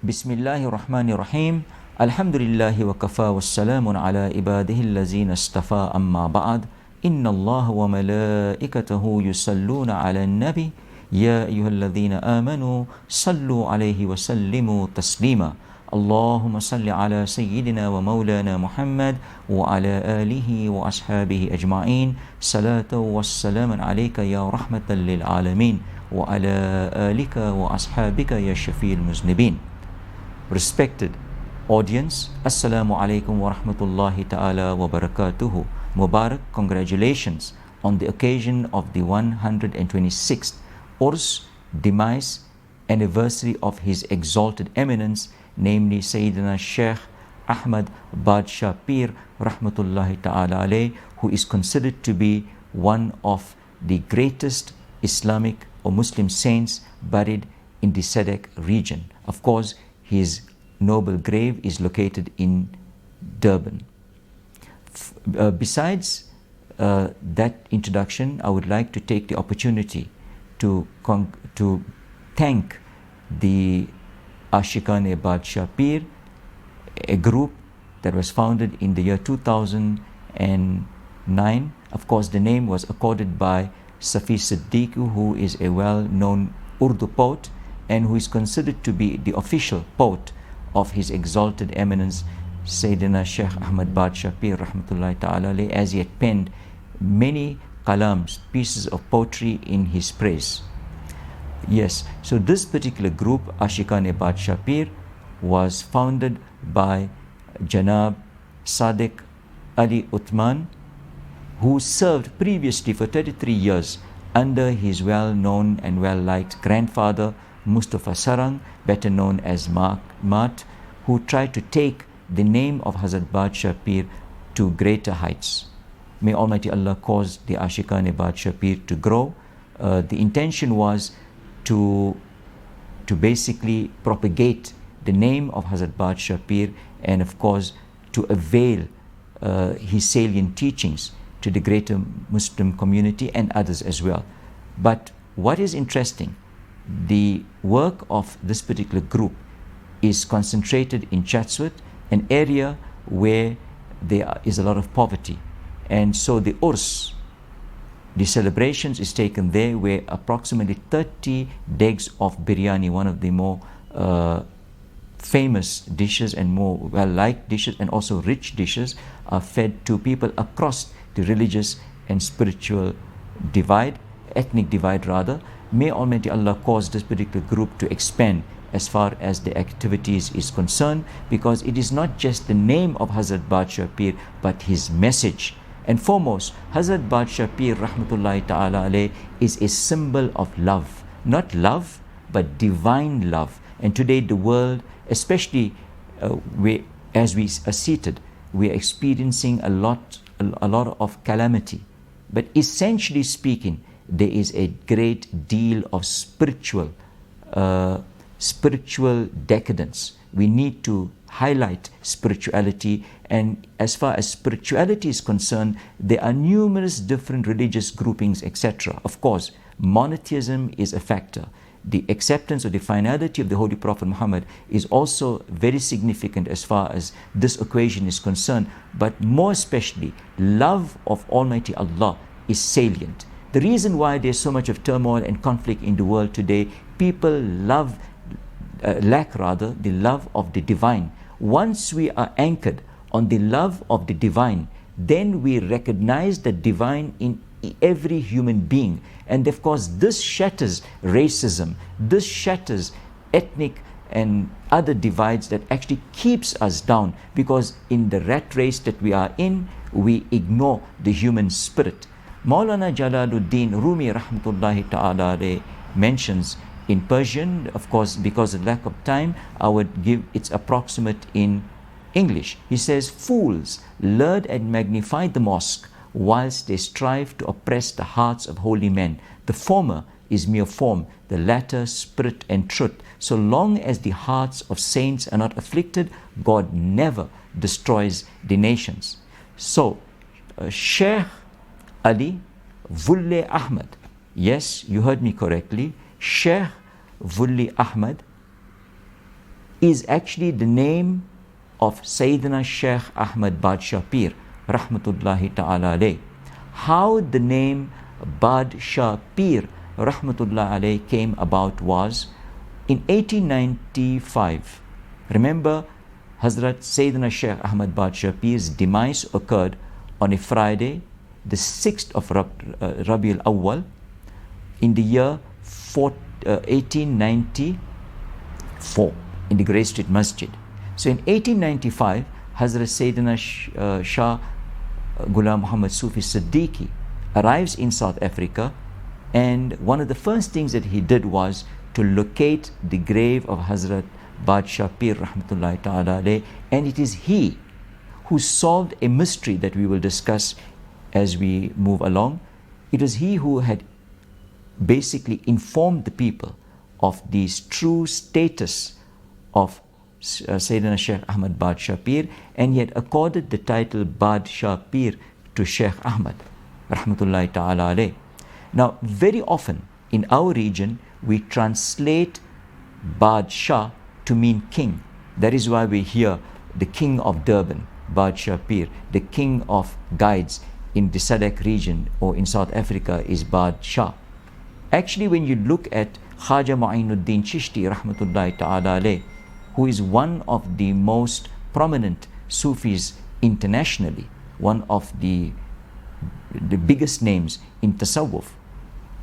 Bismillahir Rahmanir Rahim. Alhamdulillahi wa kafa wa salamun ala ibadihi allazina istafa amma ba'd. Inna Allah wa malaikatahu yusalluna ala nabi. Ya ayyuhallazina amanu sallu alayhi wa sallimu taslima. Allahumma salli ala sayyidina wa maulana Muhammad wa ala alihi wa ashabihi ajma'in. Salatu wa salaman alayka ya rahmatan lil alamin wa ala alika wa ashabika ya shafi'il muznibin. Respected audience, Assalamu alaikum wa rahmatullahi ta'ala wa barakatuhu. Mubarak, congratulations on the occasion of the 126th Urs demise anniversary of His Exalted Eminence, namely Sayyidina Sheikh Ahmad Badshah Pir rahmatullahi ta'ala alayh, who is considered to be one of the greatest Islamic or Muslim saints buried in the Sadek region. Of course, his noble grave is located in Durban. Besides that introduction, I would like to take the opportunity to thank the Ashiqan-e Badshah Pir, a group that was founded in the year 2009. Of course, the name was accorded by Safi Siddiqui, who is a well-known Urdu poet and who is considered to be the official poet of His Exalted Eminence Sayyidina Sheikh Ahmad Badshah Pir rahmatullahi ta'ala alayh, as he had penned many kalams, pieces of poetry in his praise. Yes, so this particular group, Ashiqan-e Badshah Pir, was founded by Janab Sadiq Ali Uthman, who served previously for 33 years under his well-known and well-liked grandfather Mustafa Sarang, better known as Mat, who tried to take the name of Hazrat Badshah Pir to greater heights. May Almighty Allah cause the Ashiqan-e Badshah Pir to grow. The intention was to basically propagate the name of Hazrat Badshah Pir and of course to avail his salient teachings to the greater Muslim community and others as well. But what is interesting, the work of this particular group is concentrated in Chatsworth, an area where there is a lot of poverty. And so the Urs, the celebrations is taken there, where approximately 30 degs of biryani, one of the more famous dishes and more well-liked dishes and also rich dishes, are fed to people across the religious and spiritual divide, ethnic divide rather. May Almighty Allah cause this particular group to expand as far as the activities is concerned, because it is not just the name of Hazrat Badshah Pir but his message. And foremost, Hazrat Badshah Pir rahmatullahi ta'ala alayh is a symbol of love, not love but divine love. And today the world, especially as we are seated, we are experiencing a lot of calamity, but essentially speaking, there is a great deal of spiritual decadence. We need to highlight spirituality, and as far as spirituality is concerned, there are numerous different religious groupings, etc. Of course, monotheism is a factor. The acceptance of the finality of the Holy Prophet Muhammad is also very significant as far as this equation is concerned, but more especially, love of Almighty Allah is salient. The reason why there's so much of turmoil and conflict in the world today, people lack the love of the divine. Once we are anchored on the love of the divine, then we recognize the divine in every human being. And of course, this shatters racism, this shatters ethnic and other divides that actually keeps us down, because in the rat race that we are in, we ignore the human spirit. Maulana Jalaluddin Rumi rahmatullahi ta'ala mentions in Persian, of course because of lack of time I would give its approximate in English. He says, "Fools lurd and magnify the mosque whilst they strive to oppress the hearts of holy men. The former is mere form, the latter spirit and truth. So long as the hearts of saints are not afflicted, God never destroys the nations." So Sheikh Ali Wulle Ahmad, yes, you heard me correctly, Sheikh Wuli Ahmad is actually the name of Sayyidina Sheikh Ahmad Badshah Pir, rahmatullahi ta'ala alayh. How the name Badshah Pir, rahmatullahi alayh, came about was in 1895. Remember, Hazrat Sayyidina Sheikh Ahmad Badshah Pir's demise occurred on a Friday, the 6th of Rabiul Awwal, in the year 1894 in the Grey Street Masjid. So in 1895, Hazrat Sayyidina Shah Ghulam Muhammad Sufi Siddiqui arrives in South Africa, and one of the first things that he did was to locate the grave of Hazrat Badshah Pir rahmatullahi ta'ala alayh, and it is he who solved a mystery that we will discuss as we move along. It was he who had basically informed the people of the true status of Sayyidina Sheikh Ahmad Badshah Pir, and he had accorded the title Badshah Pir to Sheikh Ahmad rahmatullahi ta'ala alayh. Now, very often in our region we translate Badshah to mean king. That is why we hear the king of Durban, Badshah Pir, the king of guides in the SADC region or in South Africa is Badshah. Actually, when you look at Khaja Mu'inuddin Chishti rahmatullahi ta'ala alayh, who is one of the most prominent Sufis internationally, one of the biggest names in Tasawwuf,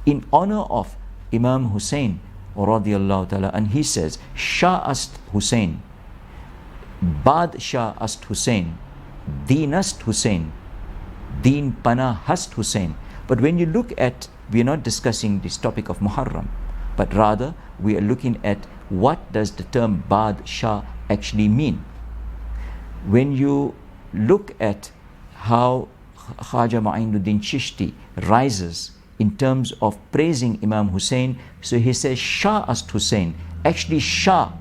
in honor of Imam Hussein radiyallahu ta'ala, and he says, Shah ast Hussein, Badshah ast Hussein, Deen ast Hussein, Deen Pana hast Hussein. But when you look at, we are not discussing this topic of Muharram, but rather we are looking at what does the term Badshah actually mean. When you look at how Khaja Mu'inuddin Chishti rises in terms of praising Imam Hussein, so he says Shah ast Hussein. Actually, Shah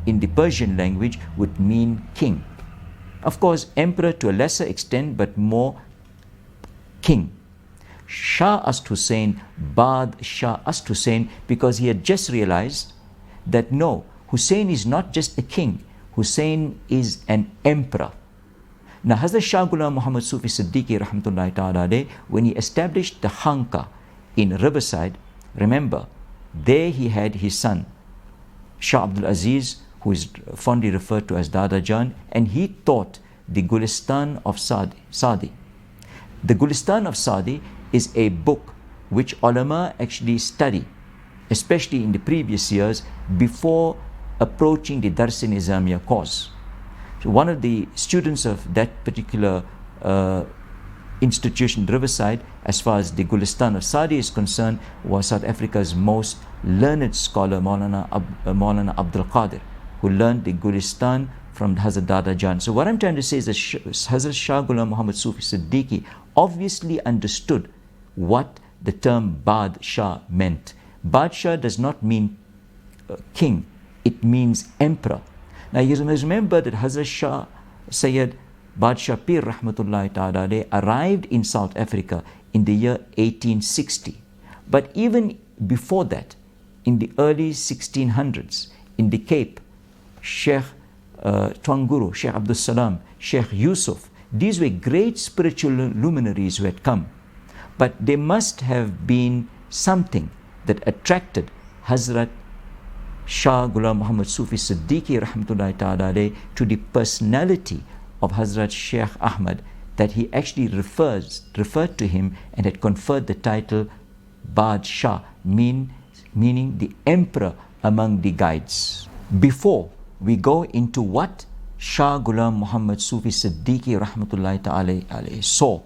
in the Persian language would mean king. Of course, emperor to a lesser extent, but more king. Shah ast Hussein, Badshah ast Hussein, because he had just realized that no, Hussein is not just a king, Hussein is an emperor. Now, Hazrat Shah Ghulam Muhammad Sufi Siddiqui rahmatullahi ta'ala alayh, when he established the Khanqa in Riverside, remember, there he had his son, Shah Abdul Aziz, who is fondly referred to as Dada Jan, and he taught the Gulistan of Saadi. The Gulistan of Saadi is a book which ulama actually study, especially in the previous years before approaching the Dars-e-Nizamiya course. So one of the students of that particular institution, Riverside, as far as the Gulistan of Saadi is concerned, was South Africa's most learned scholar, Maulana Abdul Qadir, who learned the Gulistan from Hazrat Dada Jan. So what I'm trying to say is that Hazrat Shah Ghulam Muhammad Sufi Siddiqui obviously understood what the term Badshah meant. Badshah does not mean king, it means emperor. Now you must remember that Hazrat Shah Sayyid Badshah Pir rahmatullahi ta'ala alayh arrived in South Africa in the year 1860. But even before that, in the early 1600s, in the Cape, Sheikh Twanguru, Sheikh Abdul Salam, Sheikh Yusuf, these were great spiritual luminaries who had come. But there must have been something that attracted Hazrat Shah Ghulam Muhammad Sufi Siddiqui rahmatullahi ta'ala alayh to the personality of Hazrat Sheikh Ahmad, that he actually referred to him and had conferred the title Badshah, meaning the emperor among the guides. Before we go into what Shah Ghulam Muhammad Sufi Siddiqui rahmatullahi ta'ala alayh saw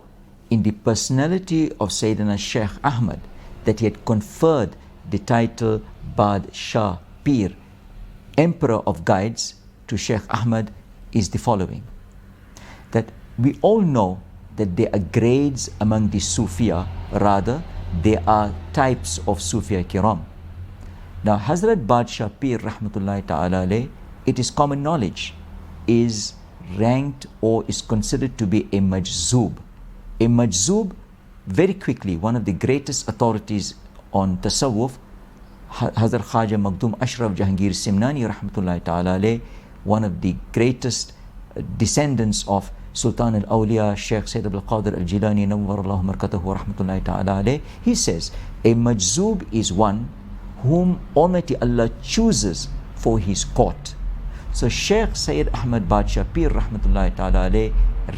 in the personality of Sayyidina Sheikh Ahmad, that he had conferred the title Badshah Pir, Emperor of Guides, to Sheikh Ahmad, is the following. That we all know that there are grades among the Sufiya, rather there are types of Sufiya Kiram. Now Hazrat Badshah Pir rahmatullahi ta'ala alayh, it is common knowledge, is ranked or is considered to be a majzoob. A majzoob, very quickly, one of the greatest authorities on tasawwuf, Hazrat Khaja Makhdoom Ashraf Jahangir Simnani rahmatullahi ta'ala alayh, one of the greatest descendants of Sultan al-Awliya Sheikh Sayyid Abdul Qadir al-Jilani Nawwarallahu Markatahu rahmatullahi ta'ala alayh, he says, a majzoob is one whom Almighty Allah chooses for his court. So Sheikh Sayyid Ahmad Badshah Pir rahmatullahi ta'ala alayh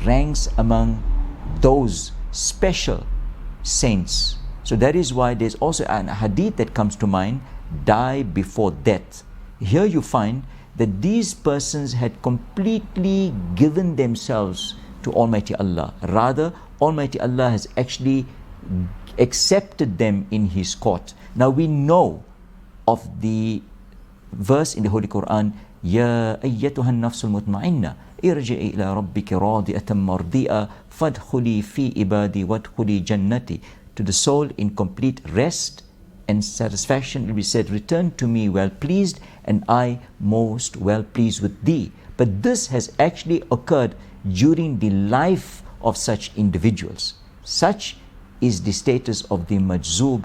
ranks among those special saints. So that is why there's also an hadith that comes to mind, die before death. Here you find that these persons had completely given themselves to Almighty Allah. Rather, Almighty Allah has actually accepted them in His court. Now we know of the verse in the Holy Quran, Ya ayyatuhan nafsul mutma'inna irji'i ila rabbiki radi'atan mardi'a fadkhuli fi ibadi wadkhuli jannati. To the soul in complete rest and satisfaction, it will be said, return to me well pleased, and I most well pleased with thee. But this has actually occurred during the life of such individuals. Such is the status of the majzoob,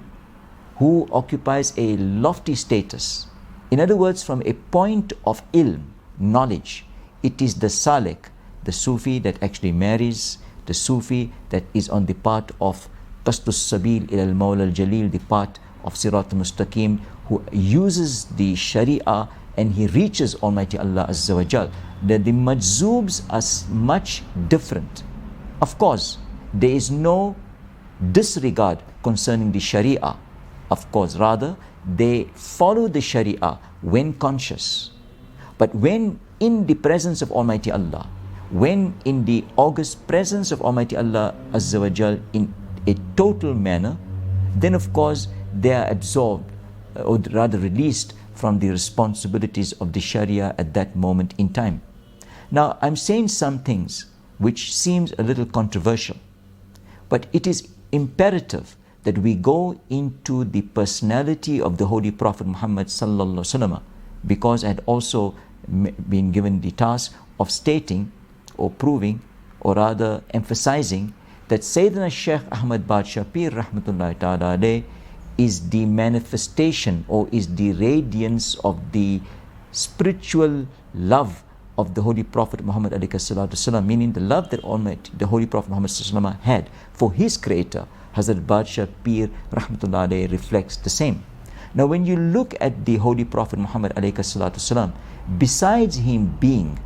who occupies a lofty status. In other words, from a point of ilm, knowledge, it is the salik, the Sufi that actually marries, the Sufi that is on the path of Qasdus Sabil ila al-Mawla al-Jalil, the path of Sirat al-Mustaqim, who uses the Sharia and he reaches Almighty Allah Azza wa Jal. The majzoobs are much different. Of course, there is no disregard concerning the Sharia. Of course, rather, they follow the Sharia when conscious. But when in the presence of Almighty Allah, when in the august presence of Almighty Allah Azza wa Jal in a total manner, then of course they are absorbed, or rather released from the responsibilities of the Sharia at that moment in time. Now, I'm saying some things which seems a little controversial, but it is imperative that we go into the personality of the Holy Prophet Muhammad sallallahu alaihi wasallam, because I had also been given the task of stating or proving, or rather emphasizing, that Sayyidina Sheikh Ahmad Badshah Pir rahmatullahi ta'ala alayh is the manifestation, or is the radiance of the spiritual love of the Holy Prophet Muhammad alayhi salatu wasalam, meaning the love that Almighty, the Holy Prophet Muhammad sallallahu alaihi wasallam had for his creator. Hazrat Badshah Pir rahmatullahi alayhi reflects the same. Now when you look at the Holy Prophet Muhammad alayhi salatu wasalam, besides him being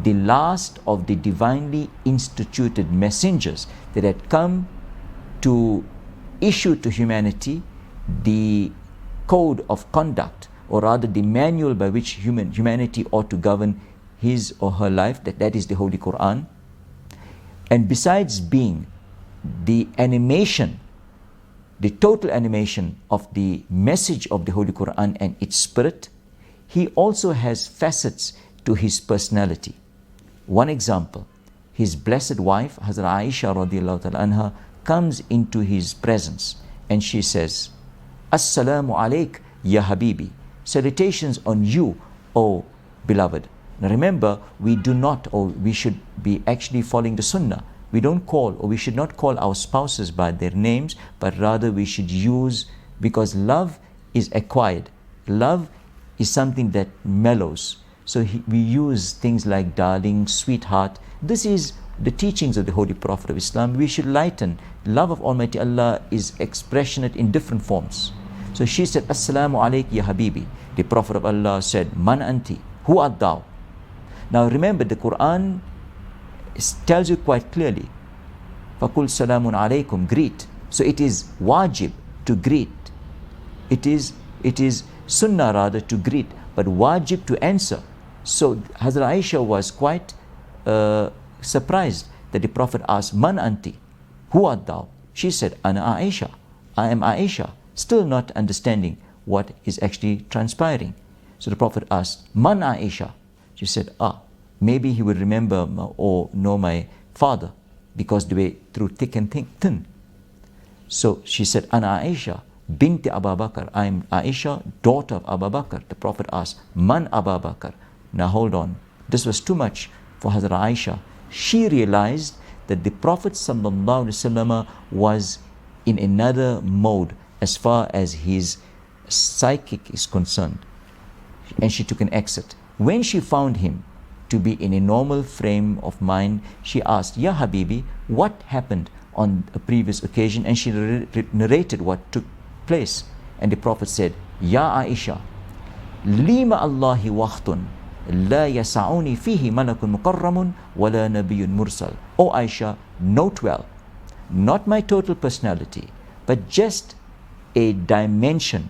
the last of the divinely instituted messengers that had come to issue to humanity the code of conduct, or rather the manual by which humanity ought to govern his or her life, that is the Holy Quran. And besides being the animation, the total animation of the message of the Holy Quran and its spirit, he also has facets to his personality. One example, his blessed wife, Hazrat Aisha radiallahu ta'ala anha, comes into his presence and she says, Assalamu alayk ya Habibi. Salutations on you, O beloved. Now remember, we do not, or we should be actually following the sunnah. We don't call, or we should not call our spouses by their names, but rather we should use, because love is acquired. Love is something that mellows. So we use things like darling, sweetheart. This is the teachings of the Holy Prophet of Islam. We should lighten. Love of Almighty Allah is expressionate in different forms. So she said, Assalamu alayk ya Habibi. The Prophet of Allah said, Man anti? Who art thou? Now remember, the Quran tells you quite clearly, Fakul salamun alaykum, greet. So it is wajib to greet. It is sunnah rather to greet, but wajib to answer. So Hazrat Aisha was quite surprised that the Prophet asked, Man anti? Who art thou? She said, Ana Aisha. I am Aisha. Still not understanding what is actually transpiring. So the Prophet asked, Man Aisha? She said, maybe he would remember or know my father, because they were through thick and thin. So she said, Ana Aisha, binti Abu Bakr. I am Aisha, daughter of Abu Bakr. The Prophet asked, Man Abu Bakr? Now hold on. This was too much for Hazrat Aisha. She realized that the Prophet ﷺ was in another mode as far as his psychic is concerned, and she took an exit. When she found him to be in a normal frame of mind, she asked, Ya Habibi, what happened on a previous occasion? And she narrated what took place. And the Prophet said, Ya Aisha, lima Allahi waqtun la yasa'uni fihi malakun mukarramun wala nabiyyun mursal. O Aisha, note well, not my total personality, but just a dimension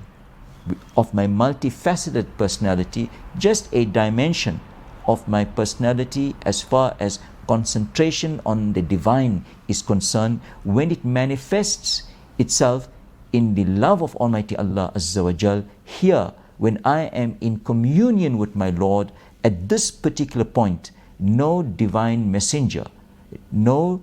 of my multifaceted personality, just a dimension of my personality as far as concentration on the divine is concerned, when it manifests itself in the love of Almighty Allah Azza wa Jal. Here, when I am in communion with my Lord, at this particular point, no divine messenger, no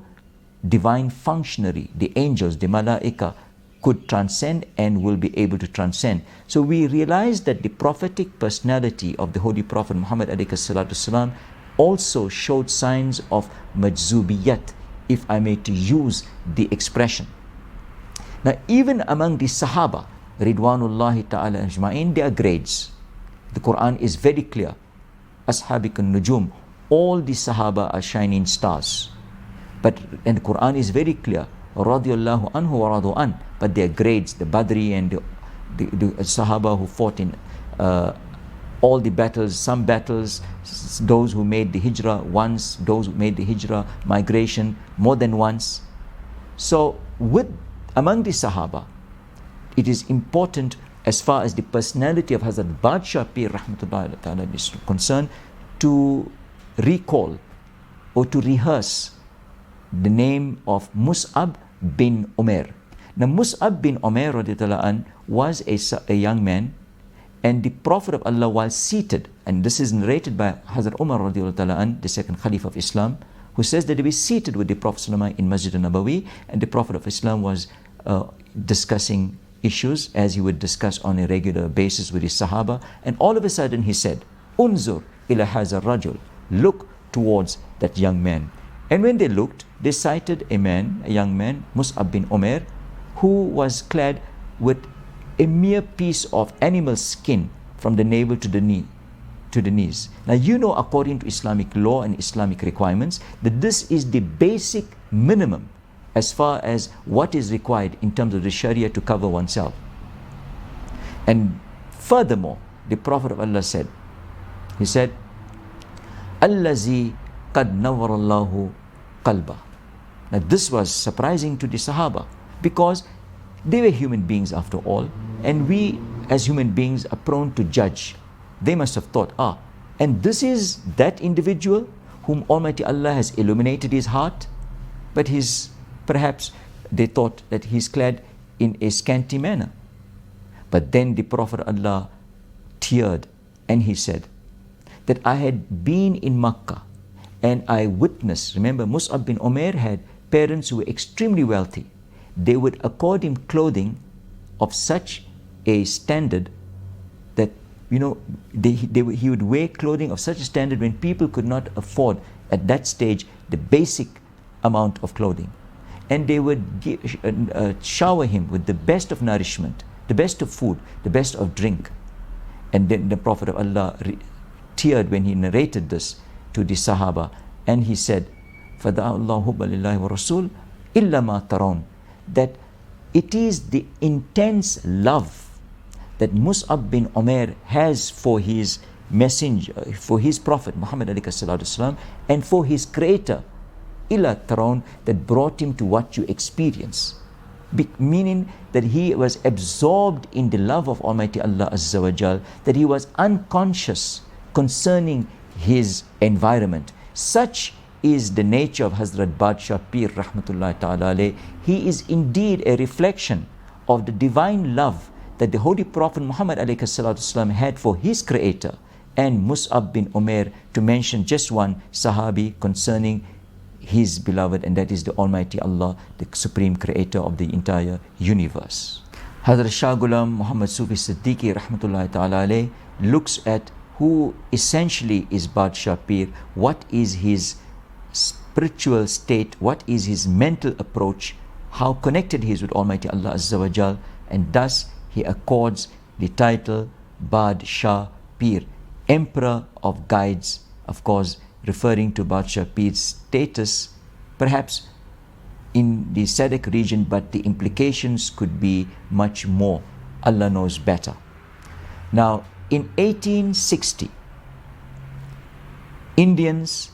divine functionary, the angels, the malaika, could transcend and will be able to transcend. So we realize that the prophetic personality of the Holy Prophet Muhammad ﷺ also showed signs of majzubiyat, if I may to use the expression. Now, even among the Sahaba, Ridwanullahi ta'ala ajma'in, there are grades. The Quran is very clear. Ashabikun nujum, all the Sahaba are shining stars. And the Quran is very clear. Radiyallahu anhu wa radu an. But their grades, the Badri and the Sahaba who fought in all the battles, some battles, those who made the hijrah once, those who made the hijrah migration more than once. So among the Sahaba, it is important as far as the personality of Hazrat Badshah Pir Rahmatullahi Ta'ala is concerned, to recall or to rehearse the name of Mus'ab bin Umair. Now, Mus'ab bin Umair radiallahu anh was a young man, and the Prophet of Allah was seated, and this is narrated by Hazrat Umar radiallahu anh, the second Khalif of Islam, who says that he was seated with the Prophet in Masjid al-Nabawi, and the Prophet of Islam was discussing issues as he would discuss on a regular basis with his Sahaba, and all of a sudden he said, Unzur ila hazar rajul, look towards that young man. And when they looked, they sighted a young man, Mus'ab bin Umair, who was clad with a mere piece of animal skin from the navel to the knees. Now, you know, according to Islamic law and Islamic requirements, that this is the basic minimum as far as what is required in terms of the Sharia to cover oneself. And furthermore, the Prophet of Allah said, he said, Allazi qad nawwarallahu qalba. Now, this was surprising to the Sahaba, because they were human beings after all, and we as human beings are prone to judge. They must have thought, and this is that individual whom Almighty Allah has illuminated his heart, but perhaps they thought that he's clad in a scanty manner. But then the Prophet of Allah teared, and he said that I had been in Makkah and I witnessed, remember, Mus'ab bin Umair had parents who were extremely wealthy. They would accord him clothing of such a standard that, you know, he would wear clothing of such a standard when people could not afford at that stage the basic amount of clothing. And they would shower him with the best of nourishment, the best of food, the best of drink. And then the Prophet of Allah teared when he narrated this to the Sahaba, and he said, فَدَعَ اللَّهُ بَلِلَّهِ وَرَسُولِ إِلَّا مَا تَرَوْنَ, that it is the intense love that Mus'ab bin Umair has for his messenger, for his Prophet Muhammad ﷺ, and for his creator, ila taron, that brought him to what you experience. Meaning that he was absorbed in the love of Almighty Allah Azza wa Jal, that he was unconscious concerning his environment. Such is the nature of Hazrat Badshah Pir Rahmatullahi Ta'ala alayh. He is indeed a reflection of the divine love that the Holy Prophet Muhammad ﷺ had for his creator, and Mus'ab bin Umair, to mention just one Sahabi concerning his beloved, and that is the Almighty Allah, the supreme creator of the entire universe. Hazrat Shah Ghulam Muhammad Sufi Siddiqui Rahmatullahi Ta'ala alayh looks at who essentially is Badshah Pir, what is his spiritual state, what is his mental approach, how connected he is with Almighty Allah Azza wa Jal, and thus he accords the title Bad Shah Pir, Emperor of Guides, of course referring to Bad Shah Pir's status perhaps in the Sadek region, but the implications could be much more. Allah knows better. Now, in 1860, Indians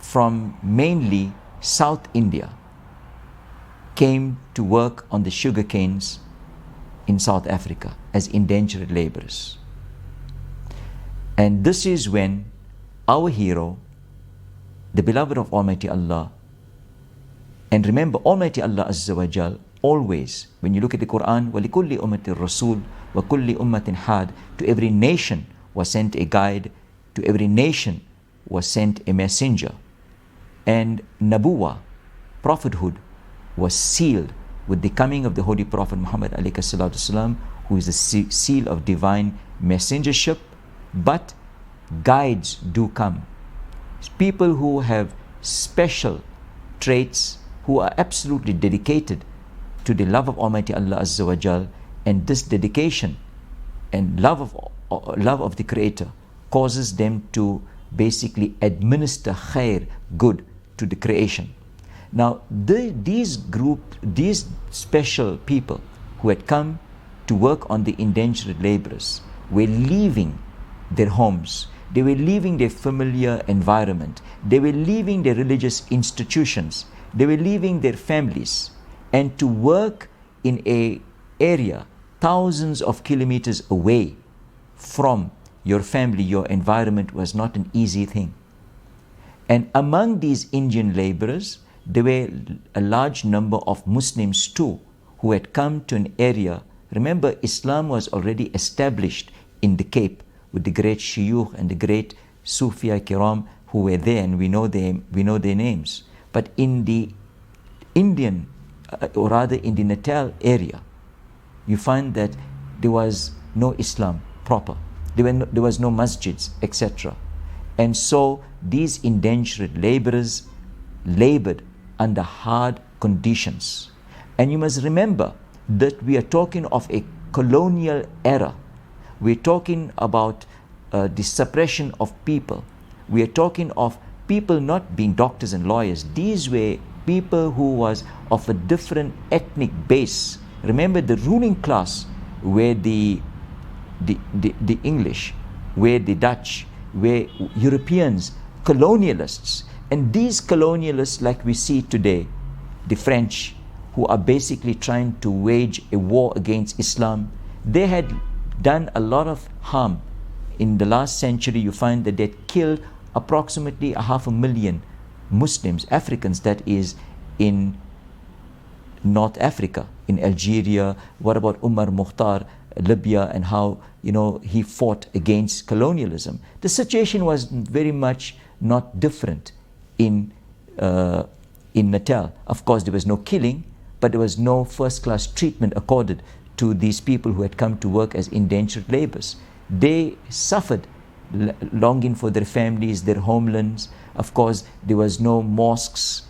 from mainly South India came to work on the sugar canes in South Africa as indentured laborers. And this is when our hero, the beloved of Almighty Allah, and remember Almighty Allah Azza wa Jal always, when you look at the Quran, وَلِكُلِّ أُمَّةٍ رَسُولٍ وَكُلِّ أُمَّةٍ حَادٍ, to every nation was sent a guide, to every nation was sent a messenger. And Nabuwa, prophethood, was sealed with the coming of the Holy Prophet Muhammad alayhi salatu wasalam, who is the seal of divine messengership. But guides do come. People who have special traits, who are absolutely dedicated to the love of Almighty Allah Azza wa Jal, and this dedication and love of the Creator causes them to basically administer khair, good, to the creation. Now, these special people who had come to work on the indentured laborers were leaving their homes. They were leaving their familiar environment. They were leaving their religious institutions. They were leaving their families. And to work in an area thousands of kilometers away from your family, your environment, was not an easy thing. And among these Indian laborers, there were a large number of Muslims too, who had come to an area. Remember, Islam was already established in the Cape with the great Shuyukh and the great Sufia Kiram who were there, and we know their names. But in the Indian, or rather in the Natal area, you find that there was no Islam proper. There was no masjids, etc. And so these indentured laborers labored under hard conditions. And you must remember that we are talking of a colonial era. We're talking about the suppression of people. We are talking of people not being doctors and lawyers. These were people who was of a different ethnic base. Remember, the ruling class were the English, were the Dutch, were Europeans, colonialists. And these colonialists, like we see today, the French, who are basically trying to wage a war against Islam, they had done a lot of harm. In the last century, you find that they killed approximately 500,000 Muslims, Africans, that is, in North Africa, in Algeria. What about Umar Mukhtar, Libya, and how he fought against colonialism? The situation was very much not different in Natal. Of course, there was no killing, but there was no first-class treatment accorded to these people who had come to work as indentured laborers. They suffered, longing for their families, their homelands. Of course, there was no mosques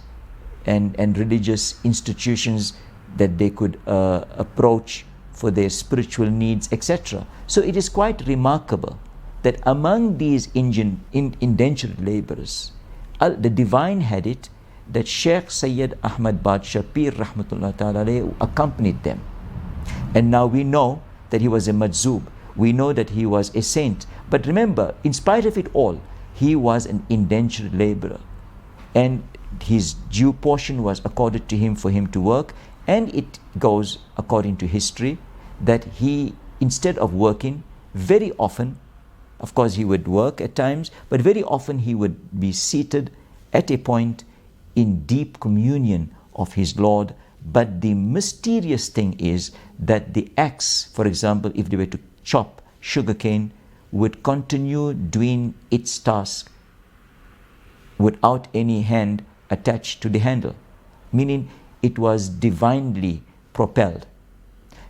and religious institutions that they could approach for their spiritual needs, etc. So it is quite remarkable that among these indentured laborers, the divine had it that Sheikh Sayyid Ahmad Badshah Pir Rahmatullah Ta'ala alayhi accompanied them. And now we know that he was a majzub. We know that he was a saint. But remember, in spite of it all, he was an indentured laborer. And his due portion was accorded to him for him to work. And it goes, according to history, that he, instead of working, very often, of course he would work at times, but very often he would be seated at a point in deep communion of his Lord. But the mysterious thing is that the axe, for example, if they were to chop sugarcane, would continue doing its task without any hand attached to the handle, meaning it was divinely propelled.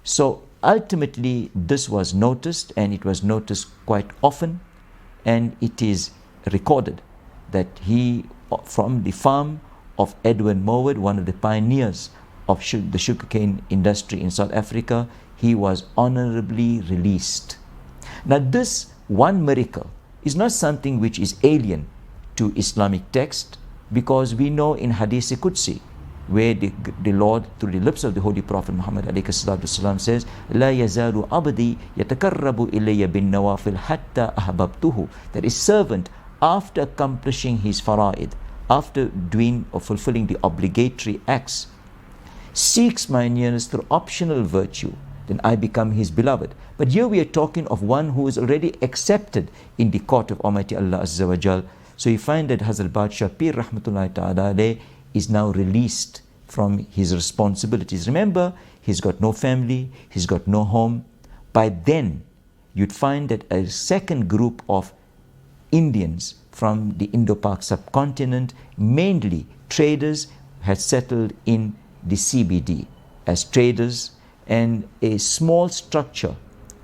So ultimately this was noticed, and it was noticed quite often, and it is recorded that he, from the farm of Edwin Mowat, one of the pioneers of the sugarcane industry in South Africa, he was honorably released. Now this one miracle is not something which is alien to Islamic text, because we know in Hadith Qudsi, where the Lord, through the lips of the Holy Prophet Muhammad ﷺ, says, لا يزال عبدي يتقرب إلي بالنوافل حتى أحببته. That his servant, after accomplishing his fara'id, after doing or fulfilling the obligatory acts, seeks my nearness through optional virtue, then I become his beloved. But here we are talking of one who is already accepted in the court of Almighty Allah Azza wa Jal. So you find that Hazrat Badshah Pir Rahmatullahi Ta'ala alayh is now released from his responsibilities. Remember, he's got no family, he's got no home. By then, you'd find that a second group of Indians from the Indo-Pak subcontinent, mainly traders, had settled in the CBD as traders, and a small structure,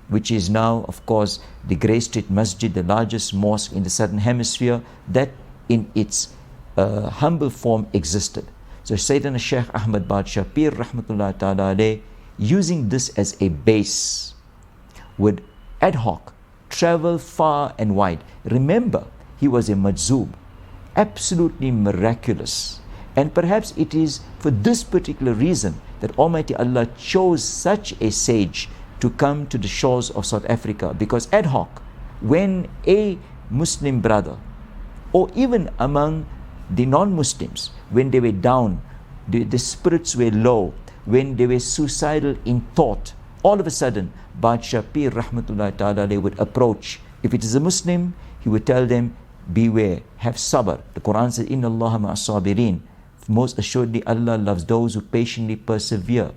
which is now, of course, the Grey Street Masjid, the largest mosque in the Southern Hemisphere, that in its humble form existed. So Sayyidina Shaykh Ahmad Badshah Pir Rahmatullah Ta'ala alayh, using this as a base, would ad hoc travel far and wide. Remember, he was a majzoob, absolutely miraculous. And perhaps it is for this particular reason that Almighty Allah chose such a sage to come to the shores of South Africa, because ad hoc, when a Muslim brother, or even among the non-Muslims, when they were down, the spirits were low, when they were suicidal in thought, all of a sudden, Badshah Pir Rahmatullah Ta'ala would approach. If it is a Muslim, he would tell them, beware, have sabr. The Quran says, Inna Allah ma'as sabirin. Most assuredly, Allah loves those who patiently persevere.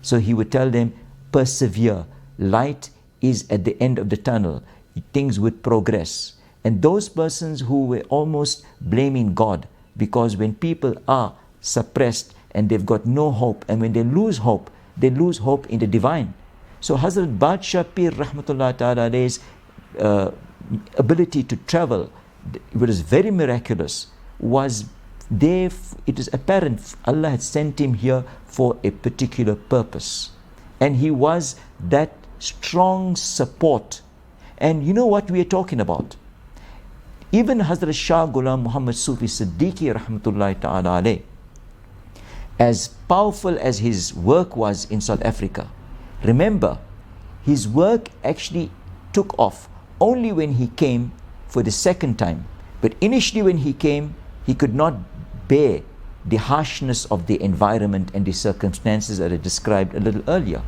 So he would tell them, persevere. Light is at the end of the tunnel. Things would progress. And those persons who were almost blaming God, because when people are suppressed and they've got no hope, and when they lose hope in the divine. So Hazrat Badshah Pir Rahmatullah Ta'ala's ability to travel, it was very miraculous, was there. It is apparent Allah had sent him here for a particular purpose, and he was that strong support. And you know what we are talking about? Even Hazrat Shah Ghulam Muhammad Sufi Siddiqui Rahmatullahi Ta'ala alayh, as powerful as his work was in South Africa, remember, his work actually took off only when he came for the second time. But initially when he came, he could not bear the harshness of the environment and the circumstances that I described a little earlier.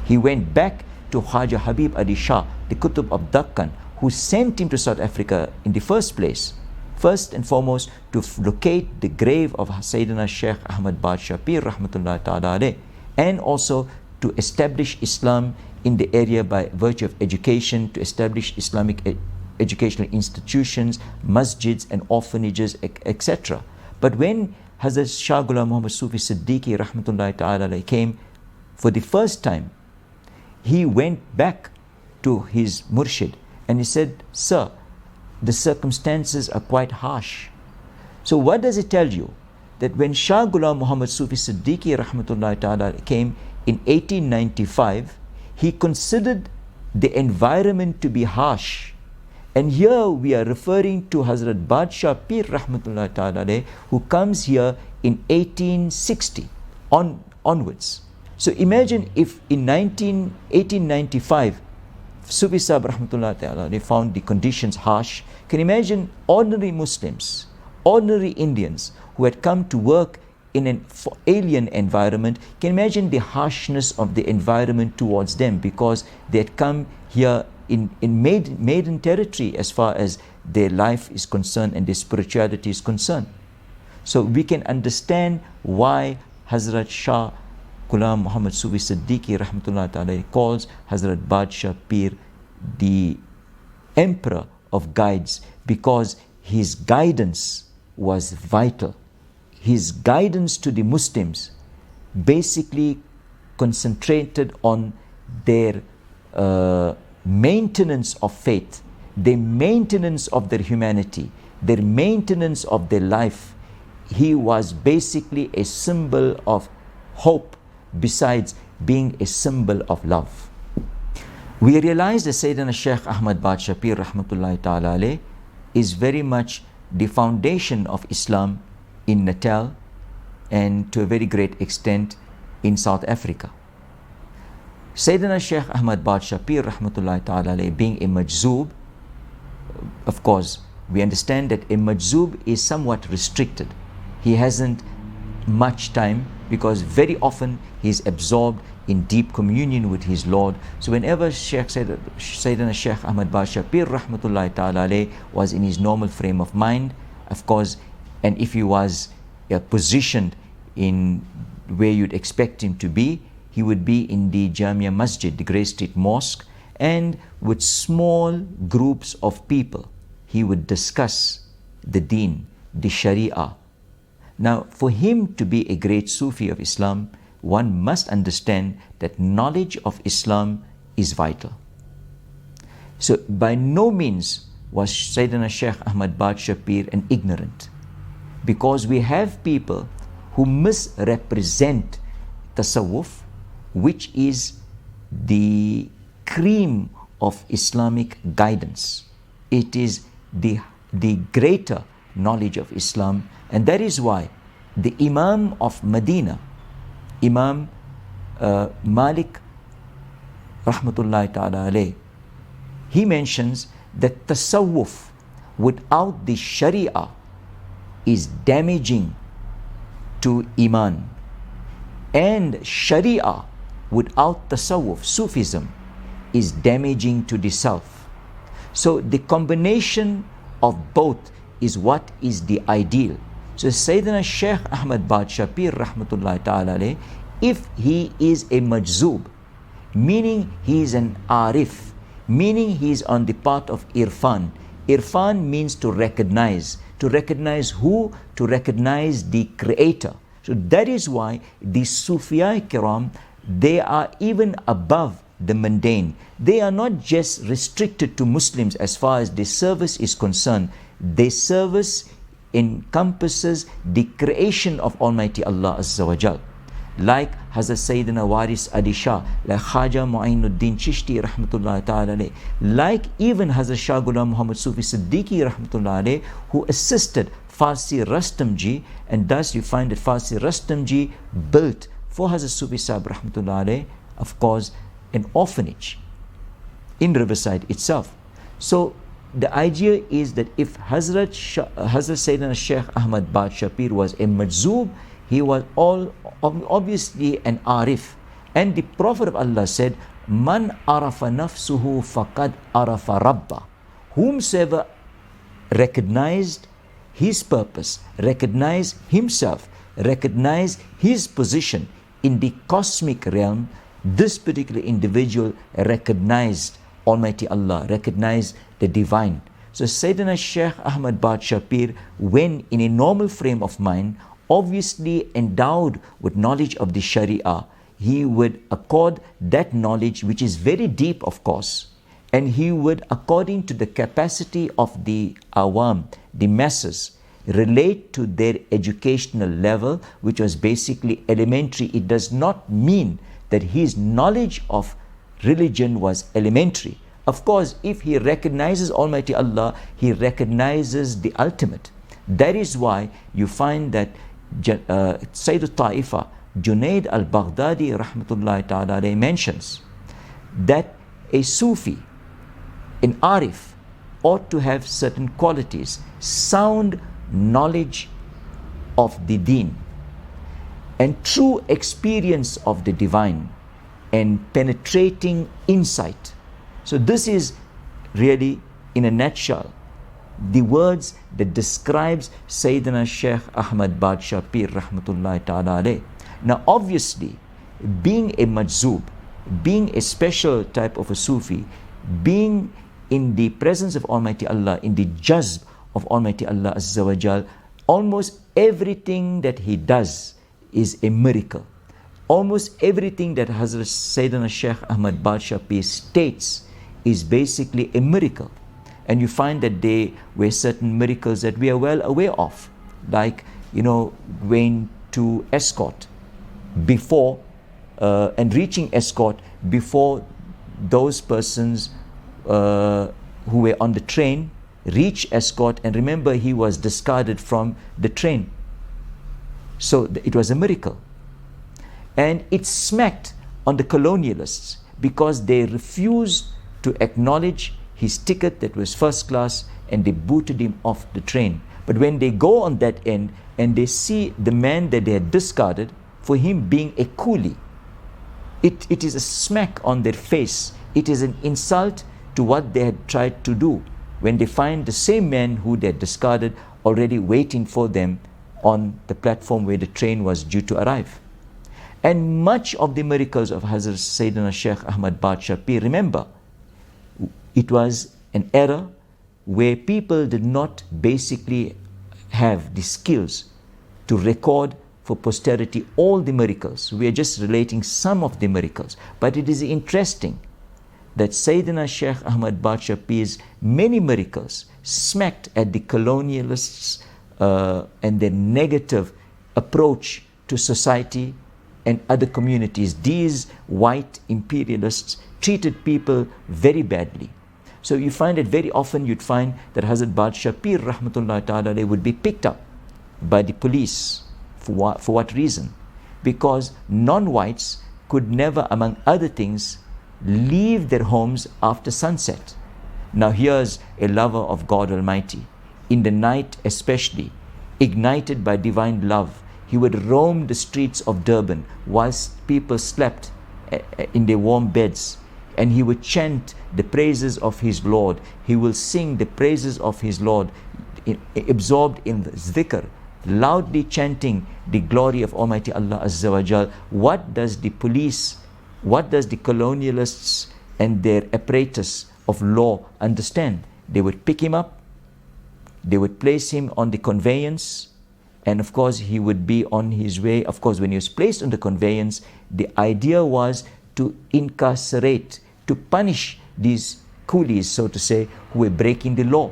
He went back to Khwaja Habib Ali Shah, the Qutb of Dakkan, who sent him to South Africa in the first place, first and foremost to locate the grave of Sayyidina Shaykh Ahmad Badshah Pir Rahmatullah Ta'ala alayh, and also to establish Islam in the area by virtue of education, to establish Islamic educational institutions, masjids and orphanages, etc. But when Hazrat Shah Ghulam Muhammad Sufi Siddiqui Rahmatullah Ta'ala alayh came for the first time, he went back to his murshid and he said, sir, the circumstances are quite harsh. So what does it tell you? That when Shah Ghulam Muhammad Sufi Siddiqui Rahmatullah Ta'ala came in 1895, he considered the environment to be harsh. And here we are referring to Hazrat Badshah Pir Rahmatullah Ta'ala, who comes here in 1860 onwards. So imagine if in 1895, Sufi Sahib Rahmatullah Ta'ala, they found the conditions harsh. Can you imagine ordinary Muslims, ordinary Indians who had come to work in an alien environment? Can you imagine the harshness of the environment towards them, because they had come here in maiden territory as far as their life is concerned and their spirituality is concerned. So we can understand why Hazrat Shah Ghulam Muhammad Sufi Siddiqui Rahmatullah Ta'ala calls Hazrat Badshah Pir the emperor of guides, because his guidance was vital. His guidance to the Muslims basically concentrated on their maintenance of faith, their maintenance of their humanity, their maintenance of their life. He was basically a symbol of hope besides being a symbol of love. We realize that Sayyidina Shaykh Ahmad Badshapir rahmatullahi ta'ala alayh is very much the foundation of Islam in Natal and to a very great extent in South Africa. Sayyidina Shaykh Ahmad Badshapir rahmatullahi ta'ala alayh being a majzoob, of course we understand that a majzoob is somewhat restricted. He hasn't much time because very often he is absorbed in deep communion with his Lord. So whenever Sayyidina Shaykh Ahmad Badshapir rahmatullahi ta'ala alayh was in his normal frame of mind, of course, and if he was positioned in where you'd expect him to be, he would be in the Jamia Masjid, the Grey Street Mosque, and with small groups of people he would discuss the deen, the Sharia. Now, for him to be a great Sufi of Islam, one must understand that knowledge of Islam is vital. So by no means was Sayyidina Shaykh Ahmad Badshapir an ignorant, because we have people who misrepresent tasawwuf, which is the cream of Islamic guidance. It is the greater knowledge of Islam, and that is why the Imam of Medina, Imam Malik rahmatullahi ta'ala alayh, he mentions that tasawwuf without the Sharia is damaging to Iman, and Sharia without tasawwuf, Sufism, is damaging to the self. So the combination of both is what is the ideal. So Sayyidina Shaykh Ahmad Badshapir rahmatullahi ta'ala alayh, if he is a majzoob, meaning he is an arif, meaning he is on the path of irfan. Irfan means to recognize. To recognize who? To recognize the Creator. So that is why the Sufiyai Kiram, they are even above the mundane. They are not just restricted to Muslims as far as their service is concerned. Their service encompasses the creation of Almighty Allah Azza wa Jal. Like Hazrat Sayyidina Waris Ali Shah, like Khaja Mu'inuddin Chishti rahmatullahi ta'ala alayh, like even Hazrat Shah Ghulam Muhammad Sufi Siddiqui rahmatullahi alayh, who assisted Farsi Rastamji, and thus you find that Farsi Rastamji built for Hazrat Sufi Sahib rahmatullahi alayh, of course, an orphanage in Riverside itself. So the idea is that if Hazrat Sayyidina Shaykh Ahmad Badshapir was a majzoob, he was obviously an arif. And the Prophet of Allah said, Man arafa nafsuhu faqad arafa rabba. Whomsoever recognized his purpose, recognized himself, recognized his position in the cosmic realm, this particular individual recognized Almighty Allah, recognized the divine. So Sayyidina Shaykh Ahmad Badshapir, when in a normal frame of mind, obviously endowed with knowledge of the Sharia, he would accord that knowledge, which is very deep of course, and he would, according to the capacity of the awam, the masses, relate to their educational level, which was basically elementary. It does not mean that his knowledge of religion was elementary. Of course, if he recognizes Almighty Allah, he recognizes the ultimate. That is why you find that Sayyid al-Ta'ifa, Junaid al-Baghdadi rahmatullahi ta'ala alayhi, mentions that a Sufi, an Arif, ought to have certain qualities: sound knowledge of the deen, and true experience of the divine, and penetrating insight. So this is really, in a nutshell, the words that describes Sayyidina Shaykh Ahmad Badshapir rahmatullahi ta'ala alayh. Now obviously, being a majzoob, being a special type of a Sufi, being in the presence of Almighty Allah, in the jazb of Almighty Allah Azza wa Jal, almost everything that he does is a miracle. Almost everything that Hazrat Sayyidina Shaykh Ahmad Badshapir states is basically a miracle. And you find that there were certain miracles that we are well aware of, like, going to escort before and reaching Escort before those persons who were on the train reach Escort. And remember, he was discarded from the train. So it was a miracle. And it smacked on the colonialists because they refused to acknowledge his ticket that was first class, and they booted him off the train. But when they go on that end and they see the man that they had discarded for him being a coolie, it is a smack on their face. It is an insult to what they had tried to do when they find the same man who they had discarded already waiting for them on the platform where the train was due to arrive. And much of the miracles of Hazrat Sayyidina Sheikh Ahmad Badshah Pir, remember, it was an era where people did not basically have the skills to record for posterity all the miracles. We are just relating some of the miracles. But it is interesting that Sayyidina Sheikh Ahmad Badshah Pir's many miracles smacked at the colonialists and their negative approach to society and other communities. These white imperialists treated people very badly. So you find that very often you'd find that Hazrat Badshah Pir Rahmatullah Ta'ala would be picked up by the police. For what reason? Because non-whites could never, among other things, leave their homes after sunset. Now here's a lover of God Almighty. In the night especially, ignited by divine love, he would roam the streets of Durban whilst people slept in their warm beds, and he would chant the praises of his Lord. He will sing the praises of his Lord, absorbed in the zikr, loudly chanting the glory of Almighty Allah Azza wa Jal. What does the police, what does the colonialists and their apparatus of law understand? They would pick him up, they would place him on the conveyance, and of course he would be on his way. Of course, when he was placed on the conveyance, the idea was to incarcerate, to punish these coolies, so to say, who were breaking the law.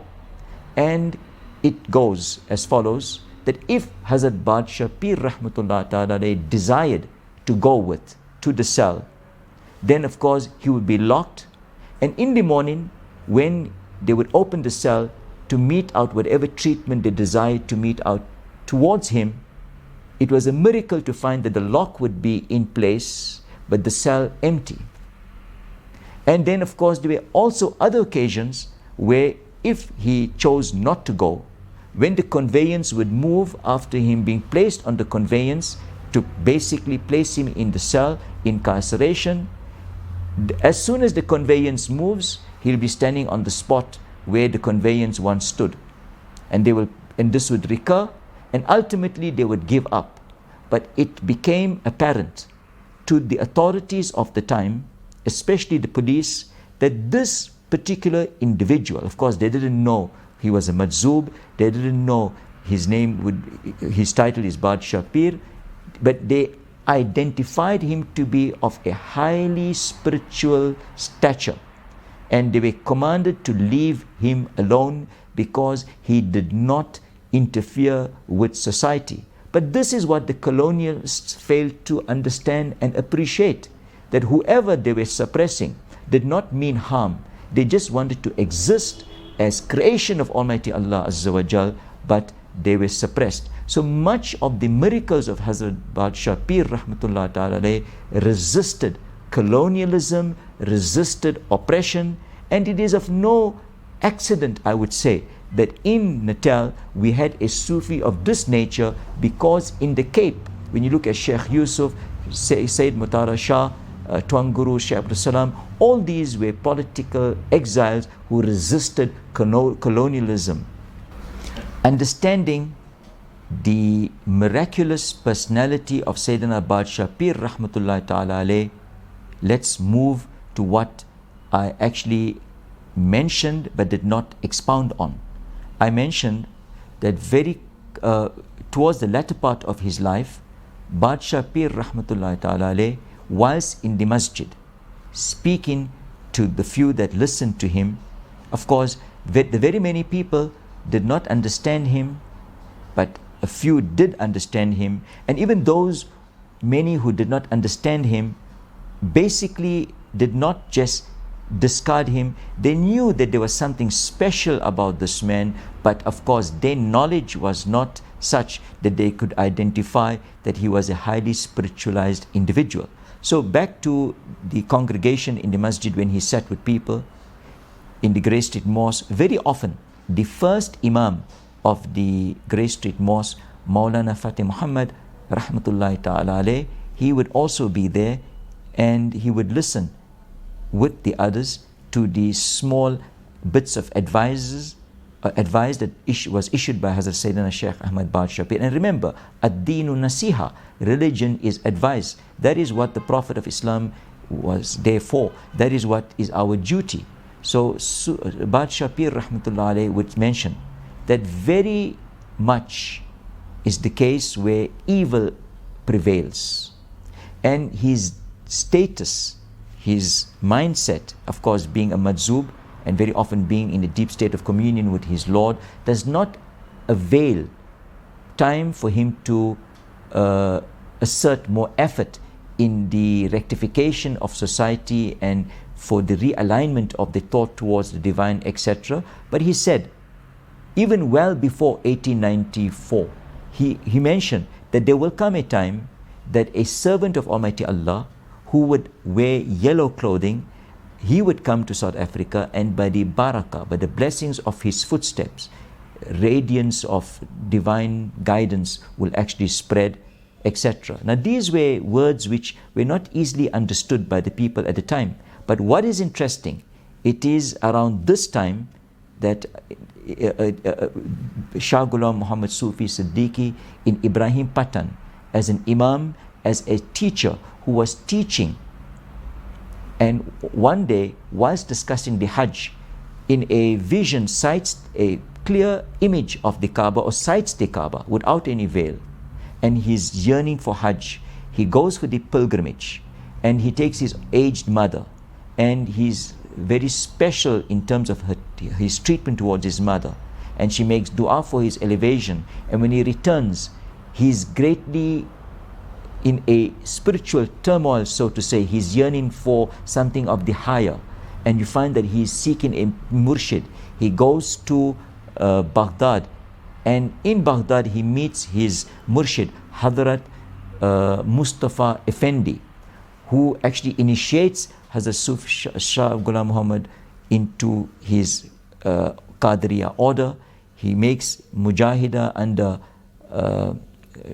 And it goes as follows, that if Hazrat Badshah Pir Rahmatullah Ta'ala desired to go to the cell, then of course he would be locked, and in the morning when they would open the cell to mete out whatever treatment they desired to mete out towards him, it was a miracle to find that the lock would be in place but the cell empty. And then of course there were also other occasions where if he chose not to go, when the conveyance would move after him being placed on the conveyance to basically place him in the cell, incarceration, as soon as the conveyance moves, he'll be standing on the spot where the conveyance once stood. And this would recur, and ultimately they would give up. But it became apparent to the authorities of the time, especially the police, that this particular individual, of course they didn't know he was a Majzoob, they didn't know his title is Badshah Pir, but they identified him to be of a highly spiritual stature, and they were commanded to leave him alone because he did not interfere with society. But this is what the colonialists failed to understand and appreciate, that whoever they were suppressing did not mean harm. They just wanted to exist as creation of Almighty Allah Azza wa Jal, but they were suppressed. So much of the miracles of Hazrat Badshah Pir Rahmatullah Ta'ala resisted colonialism, resisted oppression, and it is of no accident, I would say, that in Natal we had a Sufi of this nature, because in the Cape, when you look at Sheikh Yusuf, Sayyid Mutara Shah, Tuan Guru, Shaykh Abdul Salam, all these were political exiles who resisted colonialism. Understanding the miraculous personality of Sayyidina Badshah Pir Rahmatullahi Ta'ala alayh, let's move to what I actually mentioned but did not expound on. I mentioned that towards the latter part of his life, Badshah Pir Rahmatullahi Ta'ala alayh, whilst in the masjid, speaking to the few that listened to him, of course, the very many people did not understand him, but a few did understand him, and even those many who did not understand him basically did not just discard him. They knew that there was something special about this man, but of course their knowledge was not such that they could identify that he was a highly spiritualized individual. So back to the congregation in the masjid, when he sat with people in the Grey Street Mosque, very often the first imam of the Grey Street Mosque, Maulana Fateh Muhammad rahmatullahi ta'ala alayh, he would also be there, and he would listen with the others to the small bits of advice that was issued by Hazrat Sayyidina Shaykh Ahmad Baj Shapir. And remember, ad-deenu nasiha, religion is advice. That is what the Prophet of Islam was there for. That is what is our duty. So Baj Shapir rahmatullah alayhi would mention that very much is the case where evil prevails, and his status, his mindset, of course being a majzub and very often being in a deep state of communion with his Lord, does not avail time for him to assert more effort in the rectification of society and for the realignment of the thought towards the divine, etc. But he said, even well before 1894, he mentioned that there will come a time that a servant of Almighty Allah who would wear yellow clothing, he would come to South Africa, and by the barakah, by the blessings of his footsteps, radiance of divine guidance will actually spread, etc. Now these were words which were not easily understood by the people at the time. But what is interesting, it is around this time that Shah Ghulam Muhammad Sufi Siddiqui in Ibrahim Patan, as an imam, as a teacher who was teaching, and one day whilst discussing the Hajj, in a vision cites a clear image of the Kaaba, or cites the Kaaba without any veil, and he's yearning for Hajj. He goes for the pilgrimage, and he takes his aged mother, and he's very special in terms of his treatment towards his mother, and she makes dua for his elevation. And when he returns, he's greatly in a spiritual turmoil, so to say. He's yearning for something of the higher, and you find that he's seeking a murshid. He goes to Baghdad, and in Baghdad he meets his murshid, Hadrat Mustafa Effendi, who actually initiates Hazrat Sufi Shah Ghulam Muhammad into his Qadriya order. He makes Mujahida under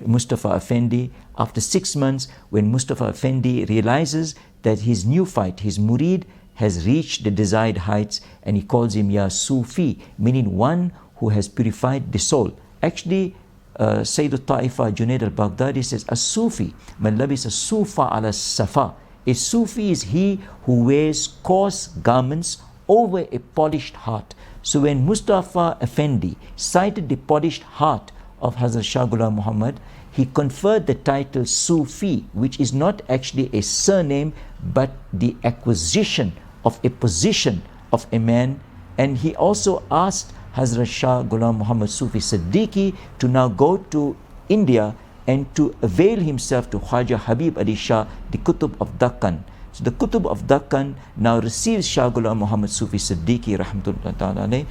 Mustafa Effendi. After 6 months, when Mustafa Effendi realizes that his new fight, his murid, has reached the desired heights, and he calls him Ya Sufi, meaning one who has purified the soul. Actually, Sayyid al-Ta'ifa Junaid al-Baghdadi says, a Sufi, man labisa sufa ala safa. A Sufi is he who wears coarse garments over a polished heart. So when Mustafa Effendi cited the polished heart of Hazrat Shah Ghulam Muhammad, he conferred the title Sufi, which is not actually a surname, but the acquisition of a position of a man. And he also asked Hazrat Shah Ghulam Muhammad Sufi Siddiqui to now go to India and to avail himself to Khwaja Habib Ali Shah, the Qutb of Dakkan. So the Qutb of Dakkan now receives Shah Ghulam Muhammad Sufi Siddiqui rahmatullah ta'ala alayh,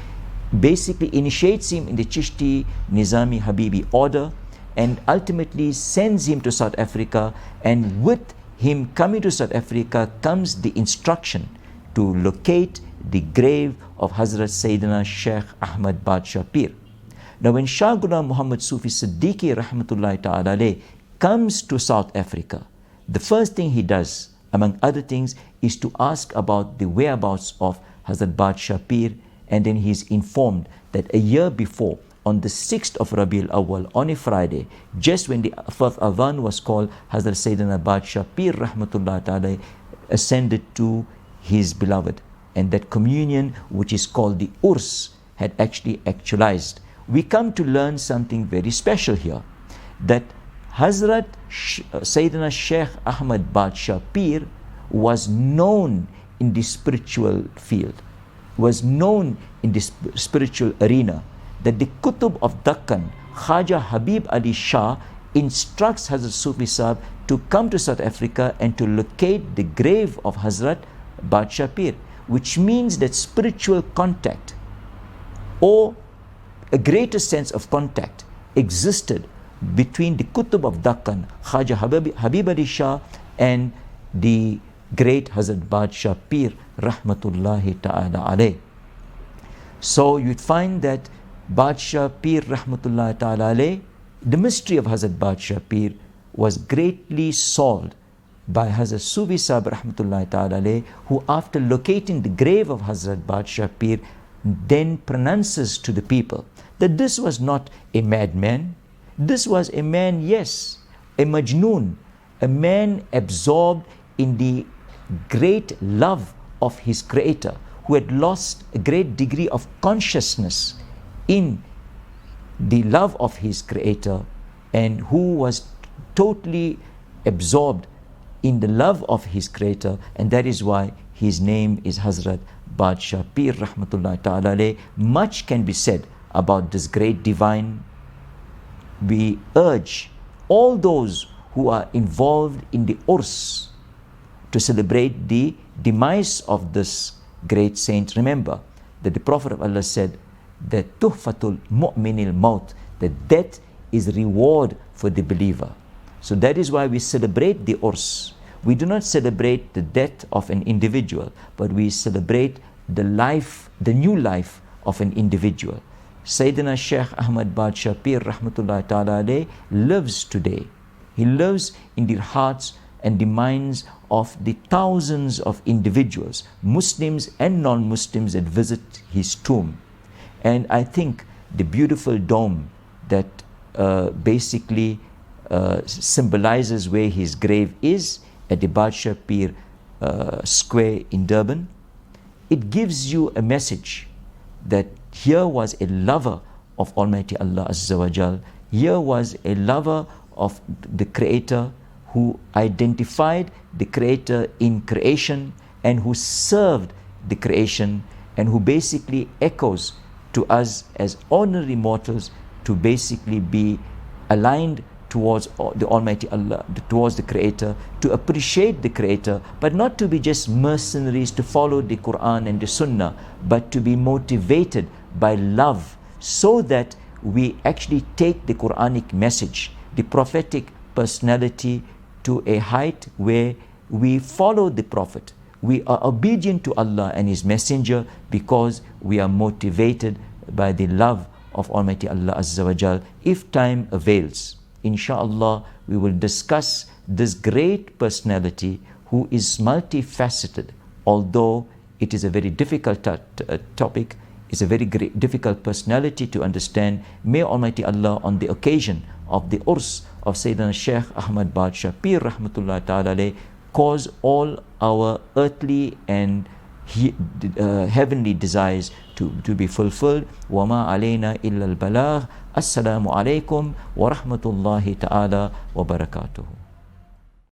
basically initiates him in the Chishti Nizami Habibi order, and ultimately sends him to South Africa. And with him coming to South Africa comes the instruction to locate the grave of Hazrat Sayyidina Shaykh Ahmad Baj Shapir. Now when Shah Ghulam Muhammad Sufi Siddiqui rahmatullahi ta'ala alayh comes to South Africa, the first thing he does, among other things, is to ask about the whereabouts of Hazrat Baj Shapir. And then he's informed that a year before, on the 6th of Rabiul Awwal, on a Friday, just when the fourth Adhan was called, Hazrat Sayyidina Baj Shapir rahmatullahi ta'ala ascended to his beloved. And that communion, which is called the Urs, had actually actualized. We come to learn something very special here, that Hazrat Sayyidina Shaykh Ahmad Baj Shapir was known in the spiritual field, was known in the spiritual arena, that the Qutb of Dakkan, Khwaja Habib Ali Shah, instructs Hazrat Sufi Sahib to come to South Africa and to locate the grave of Hazrat Badshah Pir, which means that spiritual contact or a greater sense of contact existed between the Qutb of Dakkan, Khaja Habib Ali Shah, and the great Hazrat Badshah Pir Rahmatullahi Ta'ala alayh. So you'd find that Badshah Pir Rahmatullahi Ta'ala alayh, the mystery of Hazrat Badshah Pir was greatly solved by Hazrat Sufi Sahib Rahmatullahi Ta'ala alayh, who after locating the grave of Hazrat Badshah Pir then pronounces to the people that this was not a madman, this was a man, yes, a majnoon, a man absorbed in the great love of his creator, who had lost a great degree of consciousness in the love of his creator, and who was totally absorbed in the love of his creator, and that is why his name is Hazrat Badshah Pir Rahmatullahi Ta'ala alayh. Much can be said about this great divine. We urge all those who are involved in the Urs to celebrate the demise of this great saint. Remember that the Prophet of Allah said that Tuhfatul Mu'minil Maut, that death is reward for the believer. So that is why we celebrate the Urs. We do not celebrate the death of an individual, but we celebrate the life, the new life of an individual. Sayyidina Shaykh Ahmad Badshah Pir Rahmatullahi Ta'ala alayh lives today. He lives in the hearts and the minds of the thousands of individuals, Muslims and non-Muslims, that visit his tomb. And I think the beautiful dome that basically symbolizes where his grave is at the Badshah Pir Square in Durban, it gives you a message that here was a lover of Almighty Allah Azza wa Jal. Here was a lover of the Creator, who identified the Creator in creation and who served the creation, and who basically echoes to us as ordinary mortals to basically be aligned towards the Almighty Allah, towards the Creator, to appreciate the Creator, but not to be just mercenaries to follow the Quran and the Sunnah, but to be motivated by love, so that we actually take the Quranic message, the prophetic personality, to a height where we follow the Prophet. We are obedient to Allah and His Messenger because we are motivated by the love of Almighty Allah Azza wa Jal. If time avails, inshallah, we will discuss this great personality who is multifaceted. Although it is a very difficult topic, it's a very difficult personality to understand. May Almighty Allah, on the occasion of the Urs of Sayyidina Shaykh Ahmad Badshah Pir Rahmatullahi Ta'ala alayh, cause all our earthly and heavenly desires to be fulfilled. وَمَا عَلَيْنَا إِلَّا الْبَلَاغِ. Assalamu alaikum wa rahmatullahi ta'ala wa barakatuhu.